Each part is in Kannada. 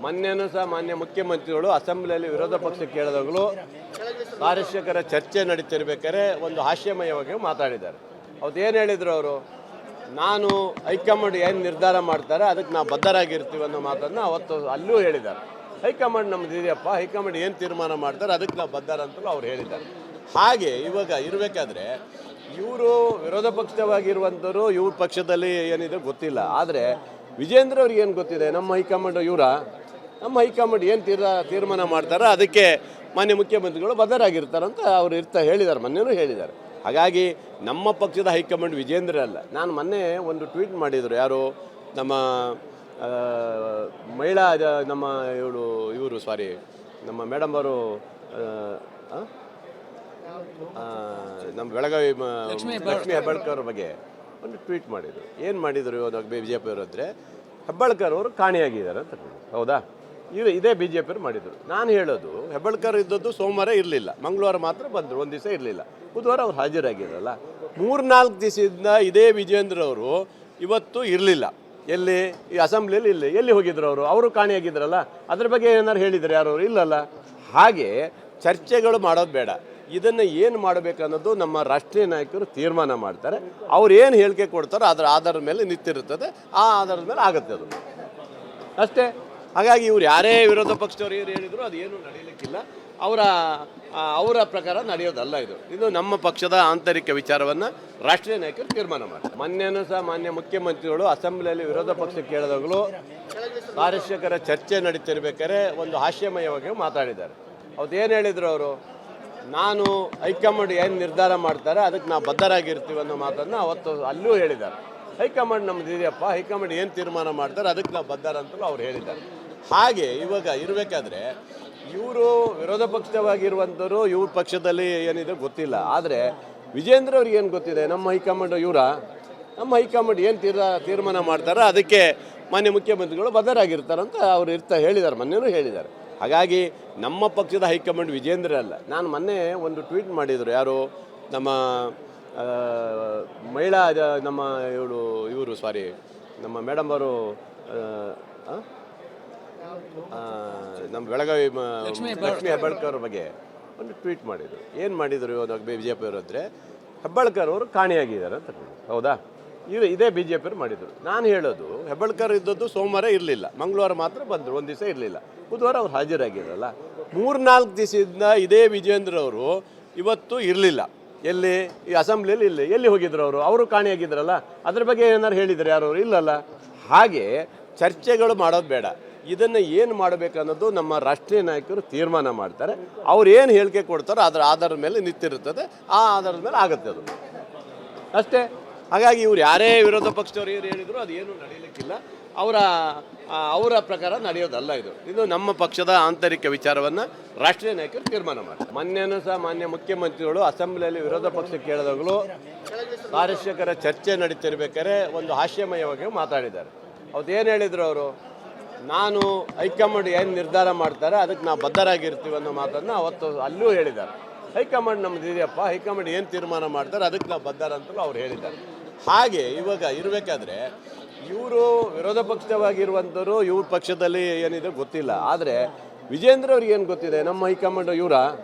ಮೊನ್ನೆನೂ ಸಹ ಮಾನ್ಯ ಮುಖ್ಯಮಂತ್ರಿಗಳು ಅಸೆಂಬ್ಲಿಯಲ್ಲಿ ವಿರೋಧ ಪಕ್ಷ ಕೇಳಿದಾಗಲೂ ಕಾರ್ಯಕರ್ತರ ಚರ್ಚೆ ನಡೀತಿರ್ಬೇಕಾದ್ರೆ ಒಂದು ಹಾಸ್ಯಮಯವಾಗಿ ಮಾತಾಡಿದ್ದಾರೆ. ಏನು ಹೇಳಿದರು ಅವರು? ನಾನು ಹೈಕಮಾಂಡ್ ಏನು ನಿರ್ಧಾರ ಮಾಡ್ತಾರೆ ಅದಕ್ಕೆ ನಾವು ಬದ್ಧರಾಗಿರ್ತೀವಿ ಅನ್ನೋ ಮಾತನ್ನು ಅವತ್ತು ಅಲ್ಲೂ ಹೇಳಿದ್ದಾರೆ. ಹೈಕಮಾಂಡ್ ನಮ್ದು ಇದೆಯಪ್ಪ, ಹೈಕಮಾಂಡ್ ಏನು ತೀರ್ಮಾನ ಮಾಡ್ತಾರೆ ಅದಕ್ಕೆ ನಾವು ಬದ್ಧರ ಅಂತಲೂ ಅವ್ರು ಹೇಳಿದ್ದಾರೆ. ಹಾಗೆ ಇವಾಗ ಇರಬೇಕಾದ್ರೆ ಇವರು ವಿರೋಧ ಪಕ್ಷವಾಗಿರುವಂಥವ್ರು ಇವ್ರ ಪಕ್ಷದಲ್ಲಿ ಏನಿದೆ ಗೊತ್ತಿಲ್ಲ. ಆದರೆ ವಿಜೇಂದ್ರ ಅವ್ರಿಗೆ ಏನು ಗೊತ್ತಿದೆ? ನಮ್ಮ ಹೈಕಮಾಂಡ್ ನಮ್ಮ ಹೈಕಮಾಂಡ್ ಏನು ತೀರ್ಮಾನ ಮಾಡ್ತಾರೆ ಅದಕ್ಕೆ ಮಾನ್ಯ ಮುಖ್ಯಮಂತ್ರಿಗಳು ಬದ್ಧರಾಗಿರ್ತಾರಂತ ಅವ್ರು ಹೇಳಿದ್ದಾರೆ, ಮೊನ್ನೆನೂ ಹೇಳಿದ್ದಾರೆ. ಹಾಗಾಗಿ ನಮ್ಮ ಪಕ್ಷದ ಹೈಕಮಾಂಡ್ ವಿಜೇಂದ್ರ ಅಲ್ಲ. ನಾನು ಮೊನ್ನೆ ಒಂದು ಟ್ವೀಟ್ ಮಾಡಿದರು, ಯಾರು ನಮ್ಮ ಮಹಿಳಾ ನಮ್ಮ ಇವರು ನಮ್ಮ ಮೇಡಮ್ ಅವರು ನಮ್ಮ ಬೆಳಗಾವಿ ಲಕ್ಷ್ಮೀ ಹೆಬ್ಬಾಳ್ಕರ್ ಬಗ್ಗೆ ಒಂದು ಟ್ವೀಟ್ ಮಾಡಿದರು. ಏನು ಮಾಡಿದರು ಇವಾಗ ಬಿ ಜೆ ಪಿಯವರು ಅಂದರೆ, ಹೆಬ್ಬಾಳ್ಕರ್ ಅವರು ಕಾಣೆಯಾಗಿದ್ದಾರೆ ಅಂತ. ಹೌದಾ? ಇದೇ ಬಿ ಜೆ ಪಿಯವರು ಮಾಡಿದರು. ನಾನು ಹೇಳೋದು, ಹೆಬ್ಬಾಳ್ಕರ್ ಇದ್ದದ್ದು ಸೋಮವಾರ ಇರಲಿಲ್ಲ, ಮಂಗಳವಾರ ಮಾತ್ರ ಬಂದರು, ಒಂದು ದಿವಸ ಇರಲಿಲ್ಲ. ಬುಧವಾರ ಅವ್ರು ಹಾಜರಾಗಿರಲ್ಲ. 3-4 ದಿವಸದಿಂದ ಇದೇ ವಿಜೇಂದ್ರ ಅವರು ಇವತ್ತು ಇರಲಿಲ್ಲ. ಎಲ್ಲಿ? ಈ ಅಸೆಂಬ್ಲಿಯಲ್ಲಿ ಎಲ್ಲಿ ಹೋಗಿದ್ರು ಅವರು ಕಾಣೆಯಾಗಿದ್ರಲ್ಲ. ಅದ್ರ ಬಗ್ಗೆ ಏನಾರು ಹೇಳಿದ್ರು ಯಾರು? ಇಲ್ಲಲ್ಲ. ಹಾಗೆ ಚರ್ಚೆಗಳು ಮಾಡೋದು ಬೇಡ. ಇದನ್ನು ಏನು ಮಾಡಬೇಕು ಅನ್ನೋದು ನಮ್ಮ ರಾಷ್ಟ್ರೀಯ ನಾಯಕರು ತೀರ್ಮಾನ ಮಾಡ್ತಾರೆ. ಅವ್ರು ಏನು ಹೇಳಿಕೆ ಕೊಡ್ತಾರೋ ಅದರ ಆಧಾರದ ಮೇಲೆ ನಿಂತಿರುತ್ತದೆ, ಆ ಆಧಾರದ ಮೇಲೆ ಆಗುತ್ತೆ ಅದು ಅಷ್ಟೇ. ಹಾಗಾಗಿ ಇವ್ರು ಯಾರೇ ವಿರೋಧ ಪಕ್ಷದವ್ರು ಏನು ಹೇಳಿದ್ರು ಅದು ಏನೂ ನಡೆಯಲಿಕ್ಕಿಲ್ಲ. ಅವರ ಪ್ರಕಾರ ನಡೆಯೋದಲ್ಲ. ಇದು ನಮ್ಮ ಪಕ್ಷದ ಆಂತರಿಕ ವಿಚಾರವನ್ನು ರಾಷ್ಟ್ರೀಯ ನಾಯಕರು ತೀರ್ಮಾನ ಮಾಡ್ತಾರೆ. ಮೊನ್ನೆನೂ ಸಹ ಮಾನ್ಯ ಮುಖ್ಯಮಂತ್ರಿಗಳು ಅಸೆಂಬ್ಲಿಯಲ್ಲಿ ವಿರೋಧ ಪಕ್ಷ ಕೇಳಿದಾಗಲೂ ಕಾರ್ಯಕರ್ತರ ಚರ್ಚೆ ನಡೀತಿರ್ಬೇಕಾದ್ರೆ ಒಂದು ಹಾಸ್ಯಮಯವಾಗಿ ಮಾತಾಡಿದ್ದಾರೆ. ಏನು ಹೇಳಿದರು ಅವರು? ನಾನು ಹೈಕಮಾಂಡ್ ಏನು ನಿರ್ಧಾರ ಮಾಡ್ತಾರೆ ಅದಕ್ಕೆ ನಾವು ಬದ್ಧರಾಗಿರ್ತೀವಿ ಅನ್ನೋ ಮಾತನ್ನು ಅವತ್ತು ಅಲ್ಲೂ ಹೇಳಿದ್ದಾರೆ. ಹೈಕಮಾಂಡ್ ನಮ್ದು ಇದೆಯಪ್ಪ, ಹೈಕಮಾಂಡ್ ಏನು ತೀರ್ಮಾನ ಮಾಡ್ತಾರೆ ಅದಕ್ಕೆ ನಾವು ಬದ್ಧರ ಅಂತಲೂ ಅವ್ರು ಹೇಳಿದ್ದಾರೆ. ಹಾಗೆ ಇವಾಗ ಇರಬೇಕಾದ್ರೆ ಇವರು ವಿರೋಧ ಪಕ್ಷವಾಗಿರುವಂಥವ್ರು ಇವ್ರ ಪಕ್ಷದಲ್ಲಿ ಏನಿದೆ ಗೊತ್ತಿಲ್ಲ. ಆದರೆ ವಿಜೇಂದ್ರ ಅವ್ರಿಗೆ ಏನು ಗೊತ್ತಿದೆ? ನಮ್ಮ ಹೈಕಮಾಂಡ್ ನಮ್ಮ ಹೈಕಮಾಂಡ್ ಏನು ತೀರ್ಮಾನ ಮಾಡ್ತಾರೆ ಅದಕ್ಕೆ ಮಾನ್ಯ ಮುಖ್ಯಮಂತ್ರಿಗಳು ಬದ್ಧರಾಗಿರ್ತಾರಂತ ಅವ್ರು ಹೇಳಿದ್ದಾರೆ, ಮೊನ್ನೆನೂ ಹೇಳಿದ್ದಾರೆ. ಹಾಗಾಗಿ ನಮ್ಮ ಪಕ್ಷದ ಹೈಕಮಾಂಡ್ ವಿಜೇಂದ್ರ ಅಲ್ಲ. ನಾನು ಮೊನ್ನೆ ಒಂದು ಟ್ವೀಟ್ ಮಾಡಿದರು, ಯಾರು ನಮ್ಮ ಮಹಿಳಾ ನಮ್ಮ ಇವರು ನಮ್ಮ ಮೇಡಮ್ ಅವರು ನಮ್ಮ ಬೆಳಗಾವಿ ಲಕ್ಷ್ಮೀ ಹೆಬ್ಬಾಳ್ಕರ್ ಬಗ್ಗೆ ಒಂದು ಟ್ವೀಟ್ ಮಾಡಿದರು. ಏನು ಮಾಡಿದರು ಇವಾಗ ಬಿ ಜೆ ಪಿಯವರು ಅಂದರೆ, ಹೆಬ್ಬಾಳ್ಕರ್ ಅವರು ಕಾಣೆಯಾಗಿದ್ದಾರೆ ಅಂತ. ಹೌದಾ? ಇದೇ ಬಿ ಜೆ ಪಿಯವರು ಮಾಡಿದರು. ನಾನು ಹೇಳೋದು, ಹೆಬ್ಬಾಳ್ಕರ್ ಇದ್ದದ್ದು ಸೋಮವಾರ ಇರಲಿಲ್ಲ, ಮಂಗಳವಾರ ಮಾತ್ರ ಬಂದರು, ಒಂದು ದಿವಸ ಇರಲಿಲ್ಲ. ಬುಧವಾರ ಅವ್ರು ಹಾಜರಾಗಿರಲ್ಲ. 3-4 ದಿವಸದಿಂದ ಇದೇ ವಿಜೇಂದ್ರ ಅವರು ಇವತ್ತು ಇರಲಿಲ್ಲ. ಎಲ್ಲಿ? ಈ ಅಸೆಂಬ್ಲಿಯಲ್ಲಿ ಎಲ್ಲಿ ಹೋಗಿದ್ರು ಅವರು ಕಾಣೆಯಾಗಿದ್ರಲ್ಲ. ಅದ್ರ ಬಗ್ಗೆ ಏನಾರು ಹೇಳಿದ್ರು ಯಾರು? ಇಲ್ಲಲ್ಲ. ಹಾಗೆ ಚರ್ಚೆಗಳು ಮಾಡೋದು ಬೇಡ. ಇದನ್ನು ಏನು ಮಾಡಬೇಕು ಅನ್ನೋದು ನಮ್ಮ ರಾಷ್ಟ್ರೀಯ ನಾಯಕರು ತೀರ್ಮಾನ ಮಾಡ್ತಾರೆ. ಅವ್ರು ಏನು ಹೇಳಿಕೆ ಕೊಡ್ತಾರೋ ಅದರ ಆಧಾರದ ಮೇಲೆ ನಿಂತಿರುತ್ತದೆ, ಆ ಆಧಾರದ ಮೇಲೆ ಆಗುತ್ತೆ ಅದು ಅಷ್ಟೇ. ಹಾಗಾಗಿ ಇವ್ರು ಯಾರೇ ವಿರೋಧ ಪಕ್ಷದವ್ರು ಏನು ಹೇಳಿದ್ರು ಅದು ಏನೂ ನಡೆಯಲಿಕ್ಕಿಲ್ಲ. ಅವರ ಪ್ರಕಾರ ನಡೆಯೋದಲ್ಲ. ಇದು ನಮ್ಮ ಪಕ್ಷದ ಆಂತರಿಕ ವಿಚಾರವನ್ನು ರಾಷ್ಟ್ರೀಯ ನಾಯಕರು ತೀರ್ಮಾನ ಮಾಡ್ತಾರೆ. ಮೊನ್ನೆನೂ ಸಹ ಮಾನ್ಯ ಮುಖ್ಯಮಂತ್ರಿಗಳು ಅಸೆಂಬ್ಲಿಯಲ್ಲಿ ವಿರೋಧ ಪಕ್ಷ ಕೇಳಿದಾಗಲೂ ಕಾರ್ಯಕರ್ತರ ಚರ್ಚೆ ನಡೀತಿರ್ಬೇಕಾದ್ರೆ ಒಂದು ಹಾಸ್ಯಮಯವಾಗಿ ಮಾತಾಡಿದ್ದಾರೆ. ಏನು ಹೇಳಿದರು ಅವರು? ನಾನು ಹೈಕಮಾಂಡ್ ಏನು ನಿರ್ಧಾರ ಮಾಡ್ತಾರೆ ಅದಕ್ಕೆ ನಾವು ಬದ್ಧರಾಗಿರ್ತೀವಿ ಅನ್ನೋ ಮಾತನ್ನು ಅವತ್ತು ಅಲ್ಲೂ ಹೇಳಿದ್ದಾರೆ. ಹೈಕಮಾಂಡ್ ನಮ್ದು ಇದೆಯಪ್ಪ, ಹೈಕಮಾಂಡ್ ಏನು ತೀರ್ಮಾನ ಮಾಡ್ತಾರೆ ಅದಕ್ಕೆ ನಾವು ಬದ್ಧರ ಅಂತಲೂ ಅವ್ರು ಹೇಳಿದ್ದಾರೆ. ಹಾಗೆ ಇವಾಗ ಇರಬೇಕಾದ್ರೆ ಇವರು ವಿರೋಧ ಪಕ್ಷವಾಗಿರುವಂಥವ್ರು ಇವ್ರ ಪಕ್ಷದಲ್ಲಿ ಏನಿದೆ ಗೊತ್ತಿಲ್ಲ. ಆದರೆ ವಿಜೇಂದ್ರ ಅವ್ರಿಗೆ ಏನು ಗೊತ್ತಿದೆ? ನಮ್ಮ ಹೈಕಮಾಂಡ್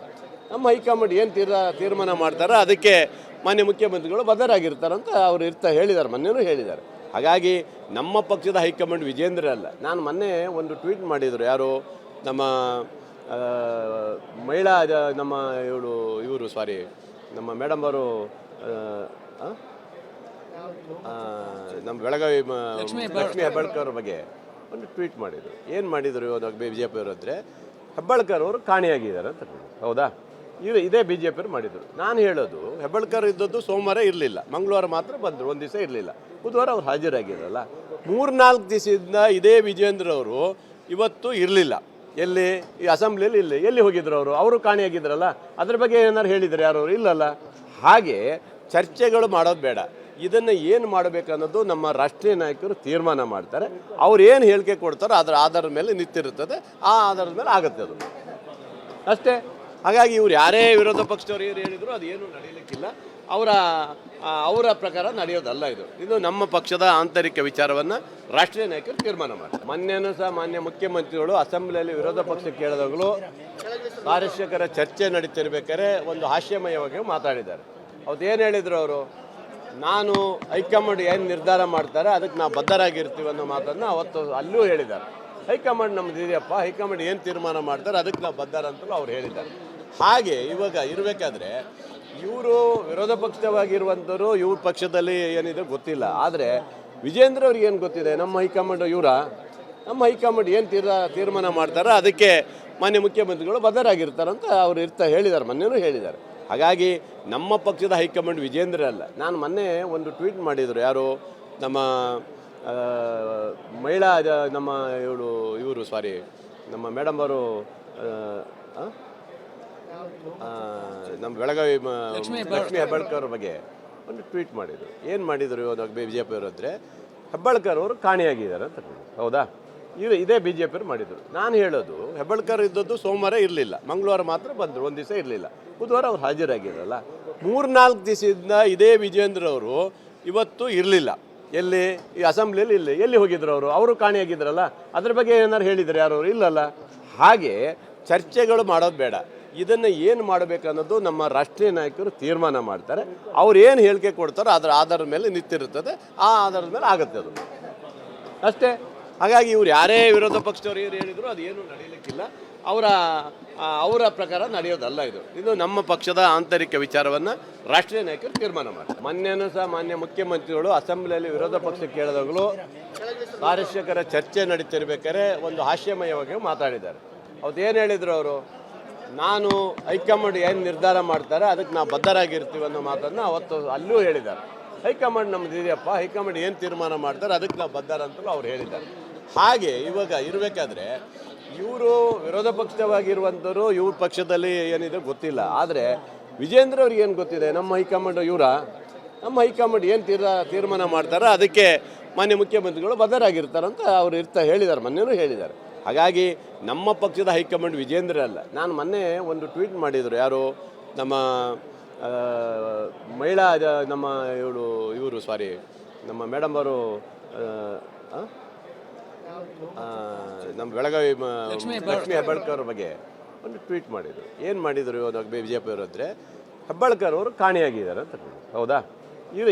ನಮ್ಮ ಹೈಕಮಾಂಡ್ ಏನು ತೀರ್ಮಾನ ಮಾಡ್ತಾರೆ ಅದಕ್ಕೆ ಮಾನ್ಯ ಮುಖ್ಯಮಂತ್ರಿಗಳು ಬದ್ಧರಾಗಿರ್ತಾರಂತ ಅವ್ರು ಹೇಳಿದ್ದಾರೆ, ಮೊನ್ನೆನೂ ಹೇಳಿದ್ದಾರೆ. ಹಾಗಾಗಿ ನಮ್ಮ ಪಕ್ಷದ ಹೈಕಮಾಂಡ್ ವಿಜೇಂದ್ರ ಅಲ್ಲ. ನಾನು ಮೊನ್ನೆ ಒಂದು ಟ್ವೀಟ್ ಮಾಡಿದರು, ಯಾರು ನಮ್ಮ ಮಹಿಳಾ ನಮ್ಮ ಇವರು ನಮ್ಮ ಮೇಡಮ್ ಅವರು ನಮ್ಮ ಬೆಳಗಾವಿ ಲಕ್ಷ್ಮೀ ಹೆಬ್ಬಾಳ್ಕರ್ ಬಗ್ಗೆ ಒಂದು ಟ್ವೀಟ್ ಮಾಡಿದರು. ಏನು ಮಾಡಿದರು ಇವಾಗ ಬಿ ಜೆ ಪಿಯವರು ಅಂದರೆ, ಹೆಬ್ಬಾಳ್ಕರ್ ಅವರು ಕಾಣೆಯಾಗಿದ್ದಾರೆ ಅಂತ. ಹೌದಾ? ಇದೇ ಬಿ ಜೆ ಪಿಯವರು ಮಾಡಿದರು. ನಾನು ಹೇಳೋದು, ಹೆಬ್ಬಾಳ್ಕರ್ ಇದ್ದದ್ದು ಸೋಮವಾರ ಇರಲಿಲ್ಲ, ಮಂಗಳವಾರ ಮಾತ್ರ ಬಂದರು, ಒಂದು ದಿವಸ ಇರಲಿಲ್ಲ. ಬುಧವಾರ ಅವ್ರು ಹಾಜರಾಗಿರಲ್ಲ. 3-4 ದಿವಸದಿಂದ ಇದೇ ವಿಜೇಂದ್ರ ಅವರು ಇವತ್ತು ಇರಲಿಲ್ಲ. ಎಲ್ಲಿ? ಈ ಅಸೆಂಬ್ಲಿಯಲ್ಲಿ ಎಲ್ಲಿ ಹೋಗಿದ್ರು ಅವರು ಕಾಣೆಯಾಗಿದ್ರಲ್ಲ. ಅದ್ರ ಬಗ್ಗೆ ಏನಾರು ಹೇಳಿದ್ರು ಯಾರು? ಇಲ್ಲಲ್ಲ. ಹಾಗೆ ಚರ್ಚೆಗಳು ಮಾಡೋದು ಬೇಡ. ಇದನ್ನು ಏನು ಮಾಡಬೇಕು ಅನ್ನೋದು ನಮ್ಮ ರಾಷ್ಟ್ರೀಯ ನಾಯಕರು ತೀರ್ಮಾನ ಮಾಡ್ತಾರೆ. ಅವ್ರು ಏನು ಹೇಳಿಕೆ ಕೊಡ್ತಾರೋ ಅದರ ಆಧಾರದ ಮೇಲೆ ನಿಂತಿರುತ್ತದೆ, ಆ ಆಧಾರದ ಮೇಲೆ ಆಗುತ್ತೆ ಅದು ಅಷ್ಟೇ. ಹಾಗಾಗಿ ಇವ್ರು ಯಾರೇ ವಿರೋಧ ಪಕ್ಷದವ್ರು ಏನು ಹೇಳಿದ್ರು ಅದು ಏನೂ ನಡೆಯಲಿಕ್ಕಿಲ್ಲ. ಅವರ ಪ್ರಕಾರ ನಡೆಯೋದಲ್ಲ ಇದು ನಮ್ಮ ಪಕ್ಷದ ಆಂತರಿಕ ವಿಚಾರವನ್ನು ರಾಷ್ಟ್ರೀಯ ನಾಯಕರು ತೀರ್ಮಾನ ಮಾಡ್ತಾರೆ. ಮೊನ್ನೆನೂ ಸಹ ಮಾನ್ಯ ಮುಖ್ಯಮಂತ್ರಿಗಳು ಅಸೆಂಬ್ಲಿಯಲ್ಲಿ ವಿರೋಧ ಪಕ್ಷ ಕೇಳಿದಾಗಲೂ ಶಾಸಕರ ಚರ್ಚೆ ನಡೀತಿರ್ಬೇಕಾದ್ರೆ ಒಂದು ಹಾಸ್ಯಮಯವಾಗಿ ಮಾತಾಡಿದ್ದಾರೆ. ಅವತ್ತು ಏನು ಹೇಳಿದರು ಅವರು, ನಾನು ಹೈಕಮಾಂಡ್ ಏನು ನಿರ್ಧಾರ ಮಾಡ್ತಾರೆ ಅದಕ್ಕೆ ನಾವು ಬದ್ಧರಾಗಿರ್ತೀವಿ ಅನ್ನೋ ಮಾತನ್ನು ಅವತ್ತು ಅಲ್ಲೂ ಹೇಳಿದ್ದಾರೆ. ಹೈಕಮಾಂಡ್ ನಮ್ದು ಇದೆಯಪ್ಪ, ಹೈಕಮಾಂಡ್ ಏನು ತೀರ್ಮಾನ ಮಾಡ್ತಾರೆ ಅದಕ್ಕೆ ನಾವು ಬದ್ಧರ ಅಂತಲೂ ಅವ್ರು ಹೇಳಿದ್ದಾರೆ. ಹಾಗೆ ಇವಾಗ ಇರಬೇಕಾದ್ರೆ ಇವರು ವಿರೋಧ ಪಕ್ಷವಾಗಿರುವಂಥವ್ರು ಇವ್ರ ಪಕ್ಷದಲ್ಲಿ ಏನಿದೆ ಗೊತ್ತಿಲ್ಲ. ಆದರೆ ವಿಜೇಂದ್ರ ಅವ್ರಿಗೆ ಏನು ಗೊತ್ತಿದೆ, ನಮ್ಮ ಹೈಕಮಾಂಡ್ ನಮ್ಮ ಹೈಕಮಾಂಡ್ ಏನು ತೀರ್ಮಾನ ಮಾಡ್ತಾರೆ ಅದಕ್ಕೆ ಮಾನ್ಯ ಮುಖ್ಯಮಂತ್ರಿಗಳು ಬದ್ಧರಾಗಿರ್ತಾರಂತ ಅವ್ರು ಹೇಳಿದ್ದಾರೆ, ಮೊನ್ನೆನೂ ಹೇಳಿದ್ದಾರೆ. ಹಾಗಾಗಿ ನಮ್ಮ ಪಕ್ಷದ ಹೈಕಮಾಂಡ್ ವಿಜೇಂದ್ರ ಅಲ್ಲ. ನಾನು ಮೊನ್ನೆ ಒಂದು ಟ್ವೀಟ್ ಮಾಡಿದರು, ಯಾರು ನಮ್ಮ ಮಹಿಳಾ ನಮ್ಮ ನಮ್ಮ ಮೇಡಮ್ ಅವರು ನಮ್ಮ ಬೆಳಗಾವಿ ಲಕ್ಷ್ಮೀ ಹೆಬ್ಬಾಳ್ಕರ್ ಬಗ್ಗೆ ಒಂದು ಟ್ವೀಟ್ ಮಾಡಿದರು. ಏನು ಮಾಡಿದರು ಇವಾಗ ಬಿ ಜೆ ಪಿಯವರು ಅಂದರೆ, ಹೆಬ್ಬಾಳ್ಕರ್ ಅವರು ಕಾಣೆಯಾಗಿದ್ದಾರೆ ಅಂತ. ಹೌದಾ? ಇದೇ ಬಿ ಜೆ ಪಿಯವರು ಮಾಡಿದರು. ನಾನು ಹೇಳೋದು, ಹೆಬ್ಬಾಳ್ಕರ್ ಇದ್ದದ್ದು ಸೋಮವಾರ ಇರಲಿಲ್ಲ, ಮಂಗಳವಾರ ಮಾತ್ರ ಬಂದರು, ಒಂದು ದಿವಸ ಇರಲಿಲ್ಲ. ಬುಧವಾರ ಅವ್ರು ಹಾಜರಾಗಿರಲ್ಲ. 3-4 ದಿವಸದಿಂದ ಇದೇ ವಿಜೇಂದ್ರ ಅವರು ಇವತ್ತು ಇರಲಿಲ್ಲ. ಎಲ್ಲಿ? ಈ ಅಸೆಂಬ್ಲಿಯಲ್ಲಿ ಎಲ್ಲಿ ಹೋಗಿದ್ರು ಅವರು ಕಾಣೆಯಾಗಿದ್ರಲ್ಲ. ಅದ್ರ ಬಗ್ಗೆ ಏನಾರು ಹೇಳಿದ್ರು ಯಾರು? ಇಲ್ಲಲ್ಲ. ಹಾಗೆ ಚರ್ಚೆಗಳು ಮಾಡೋದು ಬೇಡ. ಇದನ್ನು ಏನು ಮಾಡಬೇಕು ಅನ್ನೋದು ನಮ್ಮ ರಾಷ್ಟ್ರೀಯ ನಾಯಕರು ತೀರ್ಮಾನ ಮಾಡ್ತಾರೆ. ಅವ್ರು ಏನು ಹೇಳಿಕೆ ಕೊಡ್ತಾರೋ ಅದರ ಆಧಾರದ ಮೇಲೆ ನಿಂತಿರುತ್ತದೆ, ಆ ಆಧಾರದ ಮೇಲೆ ಆಗುತ್ತೆ ಅದು ಅಷ್ಟೇ. ಹಾಗಾಗಿ ಇವ್ರು ಯಾರೇ ವಿರೋಧ ಪಕ್ಷದವ್ರು ಏನು ಹೇಳಿದ್ರು ಅದು ಏನು ನಡೆಯಲಿಕ್ಕಿಲ್ಲ. ಅವರ ಪ್ರಕಾರ ನಡೆಯೋದಲ್ಲ ಇದು ನಮ್ಮ ಪಕ್ಷದ ಆಂತರಿಕ ವಿಚಾರವನ್ನು ರಾಷ್ಟ್ರೀಯ ನಾಯಕರು ತೀರ್ಮಾನ ಮಾಡ್ತಾರೆ. ಮೊನ್ನೆನೂ ಸಹ ಮಾನ್ಯ ಮುಖ್ಯಮಂತ್ರಿಗಳು ಅಸೆಂಬ್ಲಿಯಲ್ಲಿ ವಿರೋಧ ಪಕ್ಷ ಕೇಳಿದಾಗಲೂ ಶಾಸಕರ ಚರ್ಚೆ ನಡೀತಿರ್ಬೇಕಾದ್ರೆ ಒಂದು ಹಾಸ್ಯಮಯವಾಗಿ ಮಾತಾಡಿದ್ದಾರೆ. ಅವತ್ತು ಏನು ಹೇಳಿದರು ಅವರು, ನಾನು ಹೈಕಮಾಂಡ್ ಏನು ನಿರ್ಧಾರ ಮಾಡ್ತಾರೆ ಅದಕ್ಕೆ ನಾವು ಬದ್ಧರಾಗಿರ್ತೀವಿ ಅನ್ನೋ ಮಾತನ್ನು ಅವತ್ತು ಅಲ್ಲೂ ಹೇಳಿದ್ದಾರೆ. ಹೈಕಮಾಂಡ್ ನಮ್ದು ಇದೆಯಪ್ಪ, ಹೈಕಮಾಂಡ್ ಏನು ತೀರ್ಮಾನ ಮಾಡ್ತಾರೆ ಅದಕ್ಕೆ ನಾವು ಬದ್ಧರ ಅಂತಲೂ ಅವ್ರು ಹೇಳಿದ್ದಾರೆ. ಹಾಗೆ ಇವಾಗ ಇರಬೇಕಾದ್ರೆ ಇವರು ವಿರೋಧ ಪಕ್ಷವಾಗಿರುವಂಥವ್ರು ಇವ್ರ ಪಕ್ಷದಲ್ಲಿ ಏನಿದೆ ಗೊತ್ತಿಲ್ಲ. ಆದರೆ ವಿಜೇಂದ್ರ ಅವ್ರಿಗೆ ಏನು ಗೊತ್ತಿದೆ, ನಮ್ಮ ಹೈಕಮಾಂಡ್ ಏನು ತೀರ್ಮಾನ ಮಾಡ್ತಾರೆ ಅದಕ್ಕೆ ಮಾನ್ಯ ಮುಖ್ಯಮಂತ್ರಿಗಳು ಬದ್ಧರಾಗಿರ್ತಾರಂತ ಅವ್ರು ಹೇಳಿದ್ದಾರೆ, ಮೊನ್ನೆನೂ ಹೇಳಿದ್ದಾರೆ. ಹಾಗಾಗಿ ನಮ್ಮ ಪಕ್ಷದ ಹೈಕಮಾಂಡ್ ವಿಜೇಂದ್ರ ಅಲ್ಲ. ನಾನು ಮೊನ್ನೆ ಒಂದು ಟ್ವೀಟ್ ಮಾಡಿದರು, ಯಾರು ನಮ್ಮ ಮಹಿಳಾ ನಮ್ಮ ನಮ್ಮ ಮೇಡಮ್ ಅವರು ನಮ್ಮ ಬೆಳಗಾವಿ ಲಕ್ಷ್ಮೀ ಹೆಬ್ಬಾಳ್ಕರ್ ಬಗ್ಗೆ ಒಂದು ಟ್ವೀಟ್ ಮಾಡಿದರು. ಏನು ಮಾಡಿದರು ಇವಾಗ ಬಿ ಜೆ ಪಿಯವರು ಅಂದರೆ, ಹೆಬ್ಬಾಳ್ಕರ್ ಅವರು ಕಾಣೆಯಾಗಿದ್ದಾರೆ ಅಂತ. ಹೌದಾ?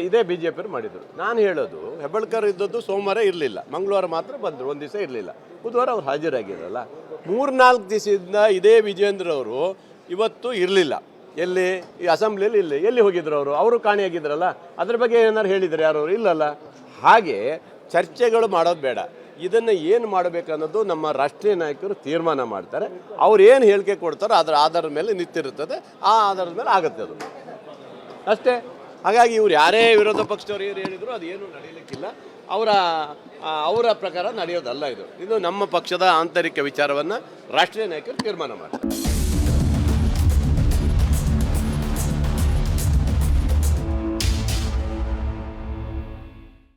ಇದೇ ಬಿ ಜೆ ಪಿಯವರು ಮಾಡಿದರು. ನಾನು ಹೇಳೋದು, ಹೆಬ್ಬಾಳ್ಕರ್ ಇದ್ದದ್ದು ಸೋಮವಾರ ಇರಲಿಲ್ಲ, ಮಂಗಳವಾರ ಮಾತ್ರ ಬಂದರು, ಒಂದು ದಿವಸ ಇರಲಿಲ್ಲ. ಬುಧವಾರ ಅವ್ರು ಹಾಜರಾಗಿರಲ್ಲ. 3-4 ದಿವಸದಿಂದ ಇದೇ ವಿಜೇಂದ್ರ ಅವರು ಇವತ್ತು ಇರಲಿಲ್ಲ. ಎಲ್ಲಿ? ಈ ಅಸೆಂಬ್ಲಿಯಲ್ಲಿ ಎಲ್ಲಿ ಹೋಗಿದ್ರು ಅವರು ಕಾಣೆಯಾಗಿದ್ರಲ್ಲ. ಅದ್ರ ಬಗ್ಗೆ ಏನಾರು ಹೇಳಿದ್ರು ಯಾರು? ಇಲ್ಲಲ್ಲ. ಹಾಗೆ ಚರ್ಚೆಗಳು ಮಾಡೋದು ಬೇಡ. ಇದನ್ನು ಏನು ಮಾಡಬೇಕು ಅನ್ನೋದು ನಮ್ಮ ರಾಷ್ಟ್ರೀಯ ನಾಯಕರು ತೀರ್ಮಾನ ಮಾಡ್ತಾರೆ. ಅವ್ರು ಏನು ಹೇಳಿಕೆ ಕೊಡ್ತಾರೋ ಅದರ ಆಧಾರದ ಮೇಲೆ ನಿಂತಿರುತ್ತದೆ, ಆ ಆಧಾರದ ಮೇಲೆ ಆಗುತ್ತೆ ಅದು ಅಷ್ಟೇ. ಹಾಗಾಗಿ ಇವ್ರು ಯಾರೇ ವಿರೋಧ ಪಕ್ಷದವ್ರು ಏನು ಹೇಳಿದ್ರು ಅದು ಏನು ನಡೆಯಲಿಕ್ಕಿಲ್ಲ. ಅವರ ಪ್ರಕಾರ ನಡೆಯೋದಲ್ಲ ಇದು ನಮ್ಮ ಪಕ್ಷದ ಆಂತರಿಕ ವಿಚಾರವನ್ನು ರಾಷ್ಟ್ರೀಯ ನಾಯಕರು ತೀರ್ಮಾನ ಮಾಡ್ತಾರೆ.